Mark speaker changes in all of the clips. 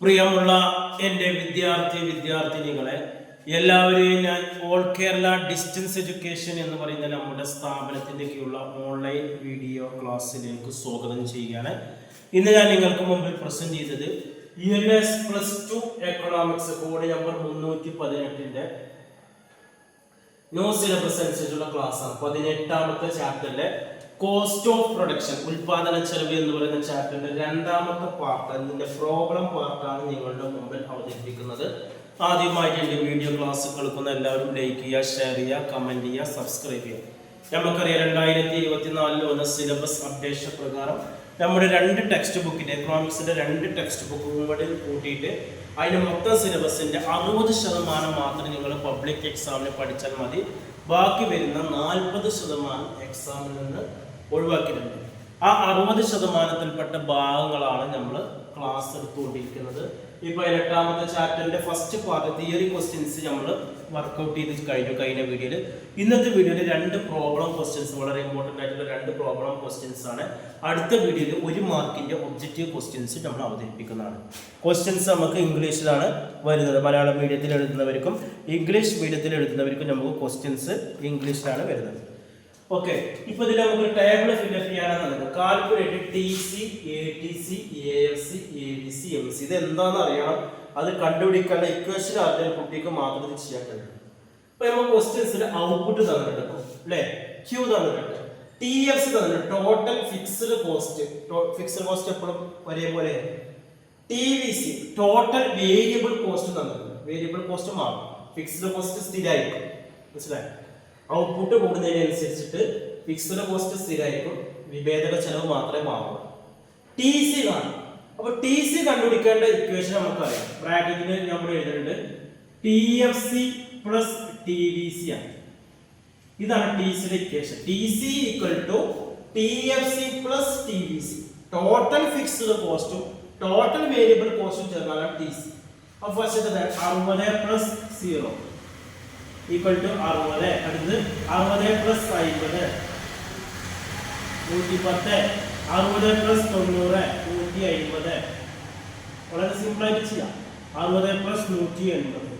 Speaker 1: പ്രിയമുള്ള എൻ്റെ വിദ്യാർത്ഥിനികളെ എല്ലാവരെയും ഞാൻ ഓൾ കേരള ഡിസ്റ്റൻസ് എഡ്യൂക്കേഷൻ എന്ന് പറയുന്ന നമ്മുടെ സ്ഥാപനത്തിൻ്റെയൊക്കെയുള്ള ഓൺലൈൻ വീഡിയോ ക്ലാസ്സിലേക്ക് സ്വാഗതം ചെയ്യുകയാണ്. ഇന്ന് ഞാൻ നിങ്ങൾക്ക് മുമ്പിൽ പ്രസന്റ് ചെയ്തത് UNS+2 economics code number 318 new syllabus അനുസരിച്ചുള്ള ക്ലാസ്സാണ്. 18ാമത്തെ ചാപ്റ്ററിലെ കോസ്റ്റ് ഓഫ് പ്രൊഡക്ഷൻ, ഉൽപാദന ചെലവ് എന്ന് പറയുന്ന ചാപ്റ്ററിന്റെ രണ്ടാമത്തെ പാർട്ട്, അതിന്റെ പ്രോബ്ലം പാർട്ടാണ് നിങ്ങളുടെ മുമ്പിൽ അവതരിപ്പിക്കുന്നത്. ആദ്യമായിട്ട് എൻ്റെ വീഡിയോ ക്ലാസ് കേൾക്കുന്ന എല്ലാവരും ലൈക്ക് ചെയ്യുക, ഷെയർ ചെയ്യുക, കമന്റ് ചെയ്യുക, സബ്സ്ക്രൈബ് ചെയ്യുക. നമുക്കറിയാം 2024 വന്ന സിലബസ് അപ്ഡേഷൻ പ്രകാരം നമ്മുടെ രണ്ട് ടെക്സ്റ്റ് ബുക്കിന്റെ എക്കണോമിക്സിന്റെ രണ്ട് ടെക്സ്റ്റ് ബുക്കും കൂടി കൂട്ടിയിട്ട് അതിന്റെ മൊത്തം സിലബസിന്റെ 60% മാത്രം നിങ്ങൾ പബ്ലിക് എക്സാമിന് പഠിച്ചാൽ മതി. ബാക്കി വരുന്ന 40% എക്സാമിൽ നിന്ന് ഒഴിവാക്കിയിട്ടുണ്ട്. ആ 60%ത്തിൽപ്പെട്ട ഭാഗങ്ങളാണ് നമ്മൾ ക്ലാസ് എടുത്തുകൊണ്ടിരിക്കുന്നത്. ഇപ്പോൾ 18ാമത്തെ ചാപ്റ്ററിന്റെ ഫസ്റ്റ് പാർട്ട് തിയറി ക്വസ്റ്റ്യൻസ് നമ്മൾ വർക്ക്ഔട്ട് ചെയ്ത് കഴിഞ്ഞ വീഡിയോയിൽ. ഇന്നത്തെ വീഡിയോയിൽ രണ്ട് പ്രോബ്ലം ക്വസ്റ്റ്യൻസ്, വളരെ ഇമ്പോർട്ടൻ്റ് ആയിട്ടുള്ള രണ്ട് പ്രോബ്ലം ക്വസ്റ്റ്യൻസ് ആണ്. അടുത്ത വീഡിയോയിൽ 1 മാർക്കിന്റെ ഒബ്ജക്റ്റീവ് ക്വസ്റ്റ്യൻസ് നമ്മൾ അവതരിപ്പിക്കുന്നതാണ്. ക്വസ്റ്റ്യൻസ് നമുക്ക് ഇംഗ്ലീഷിലാണ് വരുന്നത്. മലയാളം മീഡിയത്തിൽ എഴുതുന്നവർക്കും ഇംഗ്ലീഷ് മീഡിയത്തിൽ എഴുതുന്നവർക്കും നമുക്ക് ക്വസ്റ്റ്യൻസ് ഇംഗ്ലീഷിലാണ് വരുന്നത്. ഓക്കെ, ഇപ്പൊ ഇതിൽ നമുക്ക് ടേബിൾ ഫില്ലപ്പ് ചെയ്യാനാണ്. Calculate TC, ATC, AFC, ABC, MC. ഇത് എന്താണെന്ന് അറിയണം. അത് കണ്ടുപിടിക്കേണ്ട ഇക്വേഷൻ അറിഞ്ഞാൽ കുട്ടിക്ക് മാത്രം ഇത് ചെയ്യാൻ കഴിയും. ഇപ്പൊ നമ്മൾ ക്വസ്റ്റ്യൻസിൽ ഔട്ട്പുട്ട് തന്നിട്ടുണ്ട് അല്ലെ, Q തന്നിട്ടുണ്ട്, TFC തന്നിട്ടുണ്ട്, total fixed cost. Fixed cost എപ്പോഴും ഒരേപോലെ. TVC ടോട്ടൽ വേരിയബിൾ കോസ്റ്റ് തന്നിട്ടുണ്ട്. വേരിയബിൾ കോസ്റ്റ് മാറും, ഫിക്സ്ഡ് കോസ്റ്റ് സ്ഥിരമായിരിക്കും. മനസ്സിലായി? ഔട്ട്പുട്ട് കൂടുന്നതിനനുസരിച്ചിട്ട് ഫിക്സ്ഡ് കോസ്റ്റ് സ്ഥിരമായിരിക്കും, വിഭേദക ചെലവ് മാത്രമേ മാറുള്ളൂ. TC കാണും. അപ്പൊ TC കണ്ടുപിടിക്കേണ്ട ഇക്വേഷൻ നമുക്കറിയാം. ബ്രാക്കറ്റിൽ നമ്മൾ എഴുതുന്നുണ്ട് TFC പ്ലസ് TVC ആണ്. ഇതാണ് TCയുടെ equation. TC equal to TFC plus TVC. Total fixed കോസ്റ്റും ടോട്ടൽ വേരിയബിൾ കോസ്റ്റും ചേർന്നാലാണ് TC. അപ്പൊ ഫസ്റ്റ് 60 പ്ലസ് 0 ഈക്വൽ ടു 60. അടുത്ത് 60 പ്ലസ് 50 110. 60 പ്ലസ് 90 150. വളരെ സിമ്പിൾ ആയിട്ട് ചെയ്യാം. 60 പ്ലസ് 180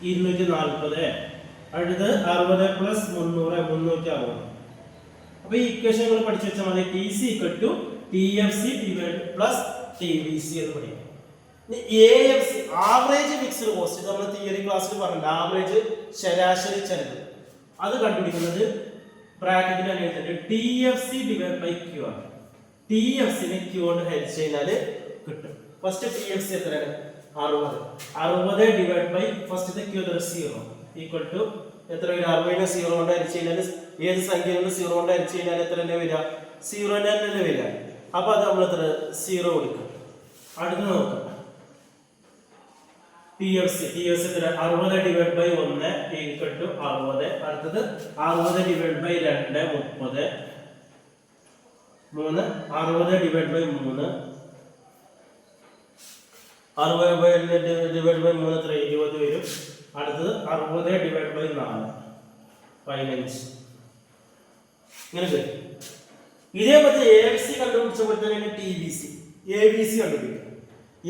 Speaker 1: 240. അടുത്ത് 60 പ്ലസ് 300 360. അപ്പൊ ഈ ഇക്വേഷൻ നിങ്ങൾ പഠിച്ചു വെച്ചാൽ മതി. TC equal to TFC plus TVC എന്ന് പഠിക്കും. AFC ആവറേജ് ഫിക്സ്ഡ് കോസ്റ്റ്, നമ്മൾ തിയറി ക്ലാസ്സിൽ പറഞ്ഞിട്ടുണ്ട്. ആവറേജ് ശരാശരി ചെലവ് അത് കണ്ടുപിടിക്കുന്നത് ബ്രാക്കറ്റിൽ എഴുതിയിട്ട് TFC ഡിവൈഡ് ബൈ Q ആണ്. TFC നെ Q കൊണ്ട് ഹരിച്ചു കഴിഞ്ഞാൽ കിട്ടും. ഫസ്റ്റ് TFC എത്രയാണ്? 60. 60 ഡിവൈഡ് ബൈ ഫസ്റ്റത്തെ Q 0 ഈക്വൽ ടു എത്ര വരിക? 60 0 കൊണ്ട് ഹരിച്ചു കഴിഞ്ഞാൽ ഏത് സംഖ്യയിൽ 0 കൊണ്ട് ഹരിച്ചു കഴിഞ്ഞാൽ എത്ര തന്നെ വരിക? 0 തന്നെ വരിക. അപ്പൊ അത് നമ്മൾ എത്ര 0 കൊടുക്കും. അടുത്ത് നോക്കാം TFC എത്ര? 60 ഡിവൈഡ് ബൈ 1 ഈക്വൽ ടു 60. അടുത്തത് 60 divide by 2 30. 3 60 divide by 3 60 divide by 3 എത്ര? 20 വരും. അടുത്തത് 60 ഡിവൈഡ് ബൈ 4 15. ഇങ്ങനെ വരും. ഇതേപോലെ AFC കണ്ടുപിടിച്ചപ്പോൾ തന്നെ TVC ABC കണ്ടുപിടിക്കും.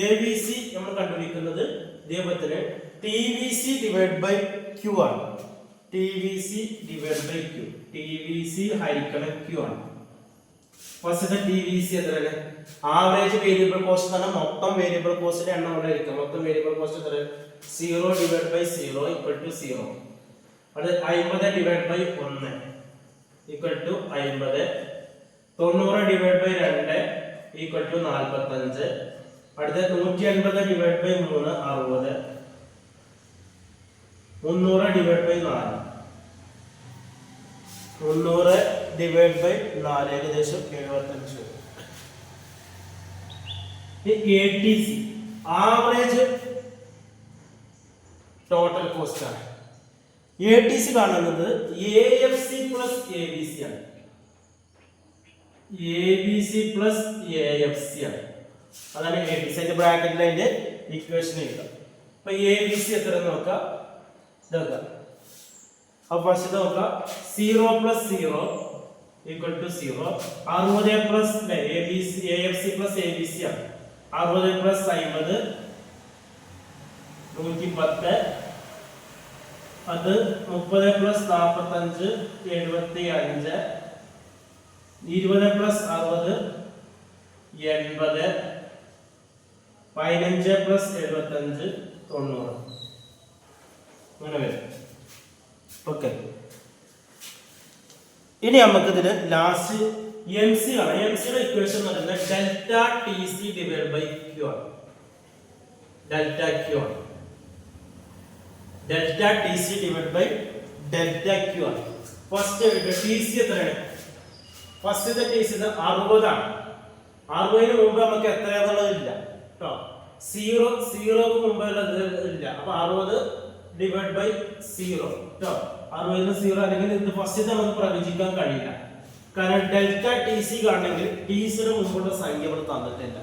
Speaker 1: ABC നമ്മൾ കണ്ടുപിടിക്കുന്നത് ഇതേപോലെ തന്നെ TVC ഡിവൈഡ് ബൈ Q ആണ്. TVC divide by Q. TVC ഹരിക്കണം Q ആണ്. ഫസ്റ്റ് TVC എത്രയാണ്? ആവറേജ് വേരിയബിൾ കോസ്റ്റ് എന്ന് പറഞ്ഞാൽ മൊത്തം വേരിയബിൾ കോസ്റ്റിന്റെ എണ്ണം കൊണ്ട് ഹരിക്കാം. മൊത്തം വേരിയബിൾ കോസ്റ്റ് എത്ര? 0 ഡിവൈഡ് ബൈ 0 ഈക്വൽ ടു 0. അത് 50 divide by 1 equal to 50. 90 divide by 2 equal to 45. അടുത്ത 180 divide by 3 60. 300 divide by 4 300 divide by 4 ഏകദേശം 75. ATC ആവറേജ് ടോട്ടൽ കോസ്റ്റ് ആണ്. ATC കാണുന്നത് AFC പ്ലസ് ABC ആണ്. ABC പ്ലസ് AFC ആണ്. അതാണ് ATC. അതിന്റെ ബ്രാക്കറ്റിൽ അതിന്റെ ഇക്വേഷൻ എഴുതാം. അപ്പൊ ABC എത്ര നോക്കാം. അപ്പൊ ഫസ്റ്റ് നോക്കാം 0 plus 0 equal to 0. 60 plus AFC plus ABC ആണ്. 60 പ്ലസ് 50 110. അത് 30 പ്ലസ് 45 75. 20 പ്ലസ് 60 80. 15 പ്ലസ് 75 90. അങ്ങനെ വരും. ഓക്കെ, ഇനി നമുക്ക് ഇതിൽ ലാസ്റ്റ് എം സി ആണ്. എം സിയുടെ ഇക്വേഷൻ എന്ന് പറയുന്നത് delta T C divide by Q ആണ്. ഡെൽറ്റ ക്യൂ ആണ്. Delta T C divide by delta Q ആണ്. ഫസ്റ്റ് ടി സി എത്രയാണ്? ഫസ്റ്റത്തെ ടി സി 60 ആണ്. 60ന് മുമ്പ് നമുക്ക് എത്രയാന്നുള്ളത് ഇല്ല കേട്ടോ. 0ക്ക് മുമ്പുള്ളത് ഇല്ല. അപ്പൊ 60 ഡിവൈഡ് ബൈ 0 കേട്ടോ. 60 0 അല്ലെങ്കിൽ ഇത് ഫസ്റ്റ് നമുക്ക് പ്രവചിക്കാൻ കഴിയില്ല. കാരണം ഡെൽറ്റ ടി സി കാണണമെങ്കിൽ ടി സിയുടെ മുമ്പുള്ള സംഖ്യ ഇവിടെ തന്നിട്ടില്ല.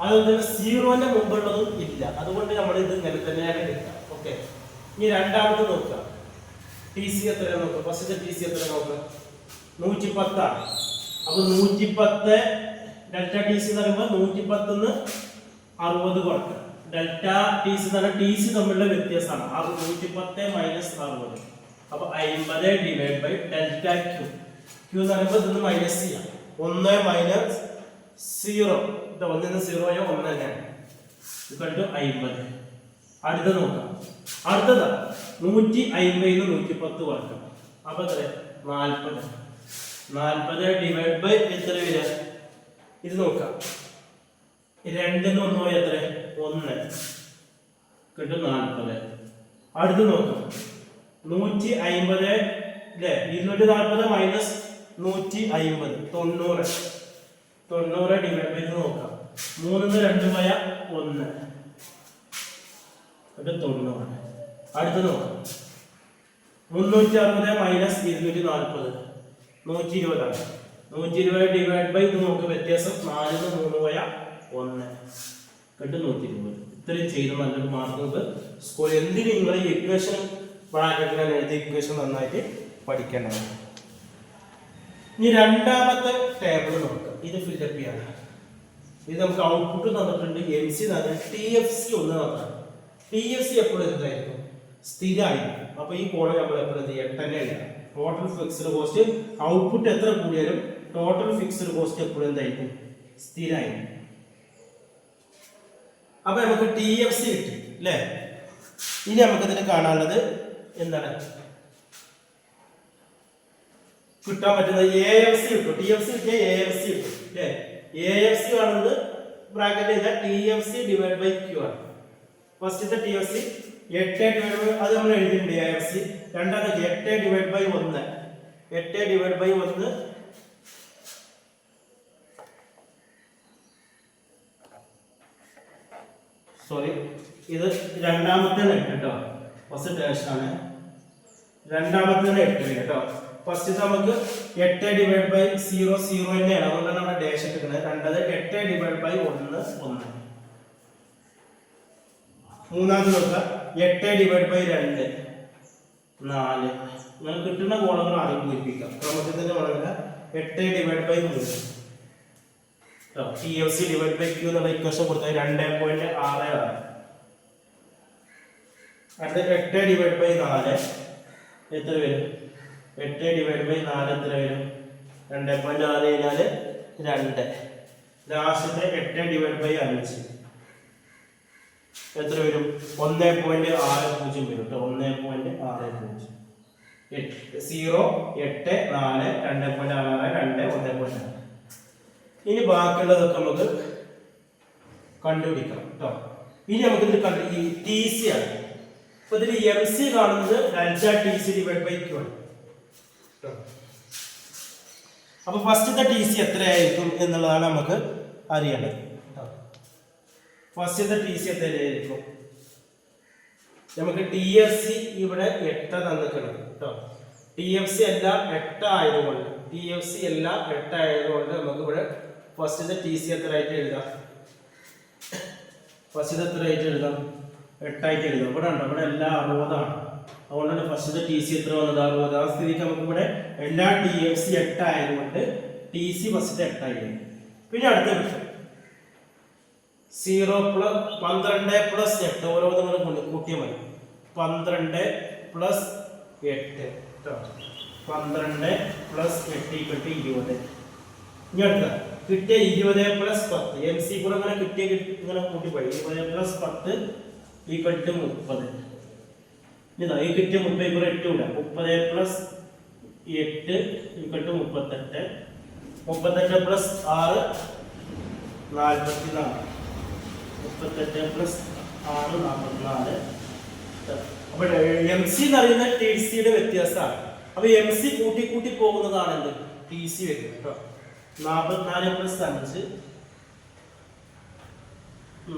Speaker 1: അതുപോലെ തന്നെ 0ന്റെ മുമ്പുള്ളതും ഇല്ല. അതുകൊണ്ട് നമ്മൾ ഇത് ഇങ്ങനെ തന്നെയാണ് എടുക്കുക. ഓക്കെ, ഇനി രണ്ടാമത് നോക്കുക. ടി സി എത്രയാണ് നോക്കുക. ഫസ്റ്റത്തെ ടി സി എത്ര നോക്കുക? 110 ആണ്. അപ്പൊ 110 ഡെൽറ്റ ടി സി എന്ന് പറയുമ്പോൾ 110ന്ന് 60 കുറക്കുക. ഡെൽറ്റ ടി സി എന്ന് പറഞ്ഞാൽ ടി സി തമ്മിലുള്ള വ്യത്യാസമാണ്. 110 മൈനസ് 60. അപ്പൊ 50 divide by delta Q. Q എന്ന് പറയുമ്പോൾ ഇതൊന്ന് മൈനസ് ചെയ്യാം. 1 മൈനസ് 0. 1ന്ന് 0 1 തന്നെയാണ്. Equal to 50. അടുത്ത നോക്കാം. അടുത്തത് 150 110 കുറക്കാം. അപ്പൊ എത്ര? 40. 40 ഡിവൈഡ് ബൈ എത്ര വരിക? ഇത് നോക്കാം. 2ന്ന് 1 പോയി എത്ര? 1 കിട്ടും 40. അടുത്ത് നോക്കാം. 150 അല്ലേ? 240 മൈനസ് 150 90. 90 ഡിവൈഡ് ബൈ നോക്കാം. 3ന്ന് 2 പോയ 1 90. അടുത്ത് നോക്കാം. 360 മൈനസ് 240 120 ആണ്. 120 ഡിവൈഡ് ബൈ ഇത് നോക്ക്. വ്യത്യാസം 4ന്ന് 3 പോയ 1 കിട്ടും 120. ഇത്രയും ചെയ്ത് നല്ലൊരു മാർക്ക് സ്കൂൾ. എന്തിനും നിങ്ങൾ ഈ ഇക്വേഷൻ ബ്രാക്കറ്റിലാണ് എഴുതിയ ഇക്വേഷൻ നന്നായിട്ട് പഠിക്കേണ്ടതാണ്. ഇനി രണ്ടാമത്തെ ടേബിൾ നോക്കുക. ഇത് ഫില്ലപ്പ് ചെയ്യാണ്. ഇത് നമുക്ക് ഔട്ട്പുട്ട് തന്നിട്ടുണ്ട്. M C T F C ഒന്ന് നോക്കാം. ടി എഫ് സി എപ്പോഴും എന്തായിരിക്കും? സ്ഥിരമായിരിക്കും. അപ്പൊ ഈ കോളം നമ്മൾ എപ്പോഴും 8 തന്നെ എഴുതാം. ടോട്ടൽ ഫിക്സ്ഡ് കോസ്റ്റ് ഔട്ട്പുട്ട് എത്ര കൂടിയാലും ടോട്ടൽ ഫിക്സ്ഡ് കോസ്റ്റ് എപ്പോഴും എന്തായിരിക്കും? സ്ഥിരമായിരിക്കും. അപ്പൊ നമുക്ക് ടി എഫ് സി കിട്ടി അല്ലേ? ഇനി നമുക്ക് ഇതിന് കാണാനുള്ളത് എന്താണ്? കിട്ടാൻ പറ്റുന്നത് എ എഫ് സി കിട്ടും. ടി എഫ് സി കിട്ടിയ എ എഫ് സി കിട്ടും അല്ലേ? എ എഫ് സി ആണെന്ന് ബ്രാക്കറ്റ് ചെയ്താൽ T F C divide by Q ആണ്. ഫസ്റ്റത്തെ T F C 8 divide by അത് നമ്മൾ എഴുതിയിട്ടുണ്ട്. എ എഫ് സി രണ്ടാമത്തെ 8 divide by 1 8 divide by 1 sorry, ഇത് രണ്ടാമത്തെ കേട്ടോ. ഫസ്റ്റ് ഡാഷ് ആണ്. രണ്ടാമത്തെ 8 കേട്ടോ. ഫസ്റ്റ് നമുക്ക് 8 ഡിവൈഡ് ബൈ 0 0 തന്നെയാണ്. അതുകൊണ്ടാണ് നമ്മുടെ ഡാഷ് എടുക്കുന്നത്. രണ്ടത് 8 ഡിവൈഡ് ബൈ 1 1. മൂന്നാമത് നോക്കുക. 8 ഡിവൈഡ് ബൈ 2 4. നിങ്ങൾ കിട്ടുന്ന കോളങ്ങൾ ആദ്യം പൂരിപ്പിക്കാം. ക്രമത്തിന്റെ കോളങ്ങൾ 8 divide by 3. T F C divide by Q എന്നുള്ള ഇക്വേഷൻ കൊടുത്താൽ 2.66. അടുത്ത 8 ഡിവൈഡ് ബൈ 4 എത്ര വരും? 8 ഡിവൈഡ് ബൈ 4 എത്ര വരും? 2.6 കഴിഞ്ഞാൽ 2. ലാസ്റ്റത്തെ 8 ഡിവൈഡ് ബൈ 5 എത്ര വരും? 1.60 വരും കേട്ടോ. 1.60 0 8 4 2.66 2 1.6. ഇനി ബാക്കിയുള്ളതൊക്കെ നമുക്ക് കണ്ടുപിടിക്കാം കേട്ടോ. ഇനി നമുക്ക് ഇതിൽ ഈ ടി സി ആണ്. അപ്പൊ ഇതിൽ എം സി കാണുന്നത് delta T C divide by Q ആണ്. അപ്പൊ ഫസ്റ്റത്തെ ടി സി എത്രയായിരിക്കും എന്നുള്ളതാണ് നമുക്ക് അറിയേണ്ടത്. ഫസ്റ്റത്തെ ടി സി എത്രയായിരിക്കും? നമുക്ക് ടി എഫ് സി ഇവിടെ 8 തന്നിക്കണം കേട്ടോ. ടി എഫ് സി എല്ലാം 8 ആയതുകൊണ്ട് നമുക്ക് ഇവിടെ ഫസ്റ്റത്തെ ടി സി എത്ര ആയിട്ട് എഴുതാം? ഫസ്റ്റത്തെ എത്ര ആയിട്ട് എഴുതാം? 8 ആയിട്ട് എഴുതാം. ഇവിടെ ഉണ്ടോ? ഇവിടെ എല്ലാം 60 ആണ്. അതുകൊണ്ടാണ് ഫസ്റ്റത്തെ ടി സി എത്ര വന്നത്? 60. ആ സ്ഥിതിക്ക് നമുക്ക് ഇവിടെ എല്ലാ ടി എഫ് സി 8 ആയതുകൊണ്ട് ടി സി ഫസ്റ്റ് 8 ആയിരുന്നു. പിന്നെ അടുത്ത 0 പ്ലസ് 12 പ്ലസ് 8 ഓരോ നിങ്ങൾ കൂട്ടിയാൽ മതി. 12 പ്ലസ് 8 കേട്ടോ. 12 പ്ലസ് 8 20. ഇനി അടുത്ത കിട്ടിയ 20 പ്ലസ് 10 എം സി കൂടെ അങ്ങനെ കിട്ടിയ ഇങ്ങനെ കൂട്ടി പോയി. 20 പ്ലസ് 10 30. ഇതാ ഈ കിട്ടിയ 30 കൂടെ 8 കൂടെ 30 പ്ലസ് 8 38. 38 പ്ലസ് 6 44. 38 പ്ലസ് 6 44. അപ്പൊ എം സി എന്ന് പറയുന്ന ടി സിയുടെ വ്യത്യാസമാണ്. അപ്പൊ എം സി കൂട്ടി കൂട്ടി പോകുന്നതാണ് എന്ത് ടി സി വരുന്നത് കേട്ടോ. 44 പ്ലസ് 5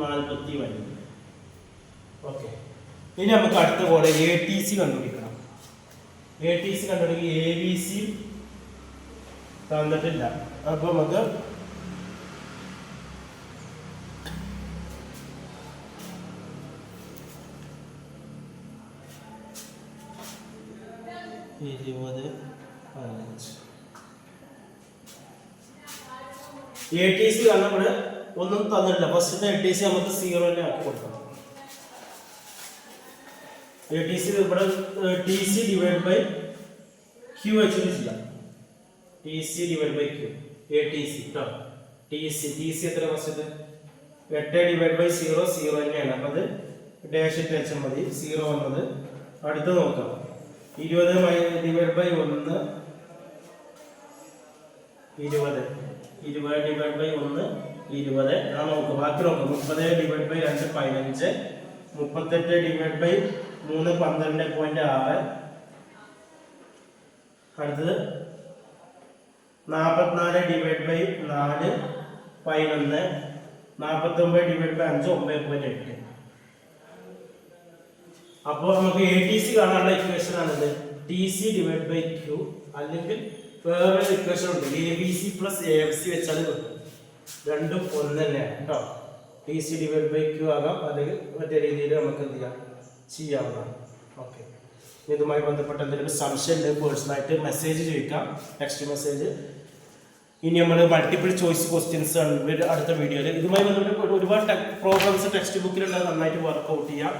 Speaker 1: 45. ഓക്കെ, ഇനി നമുക്ക് അടുത്ത പോലെ എ ടി സി കണ്ടുപിടിക്കണം. എ ടി സി കണ്ടുപിടിക്കുക. എ ബി സി തന്നിട്ടില്ല. അപ്പൊ നമുക്ക് എ ടി സി നമ്മൾ ഒന്നും തന്നിട്ടില്ല. ഫസ്റ്റ് എ ടി സി നമുക്ക് 0 തന്നെ ആക്കി കൊടുക്കണം. എ ടി സി ഇവിടെ T C divide by Q വെച്ചിട്ട് ചെയ്യാം. T C divide by Q A T C കേട്ടോ. ടി സി എത്ര ഫസ്റ്റ് 8 ഡിവൈഡ് ബൈ 0 0 തന്നെയാണ്. അപ്പം അത് ഡാഷ് ഇട്ട് വെച്ചാൽ മതി. 0 വന്നത്. അടുത്ത് നോക്കാം. 20 ഡിവൈഡ് ബൈ 1 20. 20 divide by 1 20. ഞാൻ നോക്കാം, ബാക്കി നോക്കാം. 30 ഡിവൈഡ് ബൈ 2 15. 38 divide by 3 12.6. അടുത്തത് 44 ഡിവൈഡ് ബൈ 4 11. 49 divide by 5 9.8. അപ്പോൾ നമുക്ക് എ ടി സി കാണാനുള്ള ഇക്വേഷൻ ആണിത്. T C divide by Q, അല്ലെങ്കിൽ വേറൊരു ഇക്വേഷൻ ഉണ്ട്. A B C plus A F C വെച്ചാൽ കിട്ടും. രണ്ടും ഒന്ന് തന്നെയാണ് കേട്ടോ. T C divide by Q ആകാം, അല്ലെങ്കിൽ മറ്റേ രീതിയിൽ നമുക്ക് എന്ത് ചെയ്യാവുന്നതാണ്. ഓക്കെ, ഇതുമായി ബന്ധപ്പെട്ട എന്തെങ്കിലും സംശയം ഉണ്ടെങ്കിൽ പേഴ്സണലായിട്ട് മെസ്സേജ് ചോദിക്കാം, ടെക്സ്റ്റ് മെസ്സേജ്. ഇനി നമ്മൾ മൾട്ടിപ്പിൾ ചോയ്സ് ക്വസ്റ്റ്യൻസ് ആണ് അടുത്ത വീഡിയോയിൽ. ഇതുമായി ബന്ധപ്പെട്ട് ഒരുപാട് പ്രോഗ്രാംസ് ടെക്സ്റ്റ് ബുക്കിലുള്ളത് നന്നായിട്ട് വർക്ക്ഔട്ട് ചെയ്യാം.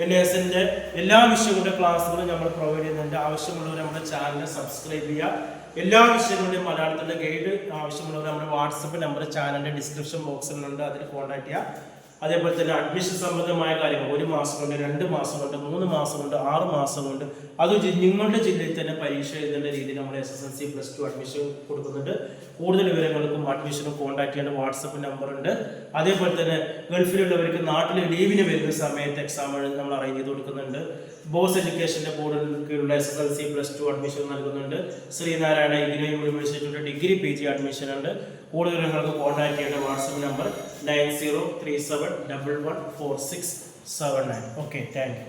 Speaker 1: NASന്റെ എല്ലാ വിഷയങ്ങളുടെ ക്ലാസ്സുകളും നമ്മൾ പ്രൊവൈഡ് ചെയ്യുന്നുണ്ട്. ആവശ്യമുള്ളവർ നമ്മുടെ ചാനൽ സബ്സ്ക്രൈബ് ചെയ്യുക. എല്ലാ വിഷയങ്ങളുടെയും മലയാളത്തിൻ്റെ ഗൈഡ് ആവശ്യമുള്ളവർ നമ്മുടെ വാട്സപ്പ് നമ്പർ ചാനലിൻ്റെ ഡിസ്ക്രിപ്ഷൻ ബോക്സിലുണ്ട്, അതിൽ കോൺടാക്ട് ചെയ്യുക. അതേപോലെ തന്നെ അഡ്മിഷൻ സംബന്ധമായ കാര്യങ്ങൾ 1 മാസം കൊണ്ട്, 2 മാസം കൊണ്ട്, 3 മാസം കൊണ്ട്, 6 മാസം കൊണ്ട്, അത് നിങ്ങളുടെ ജില്ലയിൽ തന്നെ പരീക്ഷ എഴുതേണ്ട രീതിയിൽ നമ്മൾ SSLC +2 അഡ്മിഷൻ കൊടുക്കുന്നുണ്ട്. കൂടുതൽ വിവരങ്ങൾക്കും അഡ്മിഷനും കോൺടാക്ട് ചെയ്യേണ്ട വാട്സപ്പ് നമ്പർ ഉണ്ട്. അതേപോലെ തന്നെ ഗൾഫിലുള്ളവർക്ക് നാട്ടിൽ ലീവിന് വരുന്ന സമയത്ത് എക്സാം നമ്മൾ അറേഞ്ച് ചെയ്ത് കൊടുക്കുന്നുണ്ട്. ബോസ് എഡ്യൂക്കേഷൻ്റെ ബോർഡിലുള്ള SSLC +2 അഡ്മിഷൻ നൽകുന്നുണ്ട്. ശ്രീനാരായണ യൂണിവേഴ്സിറ്റിയുടെ ഡിഗ്രി PG അഡ്മിഷൻ ഉണ്ട്. കൂടുതൽ വിവരങ്ങൾക്ക് കോൺടാക്ട് ചെയ്യേണ്ട WhatsApp number 9037114679. Okay, thank you.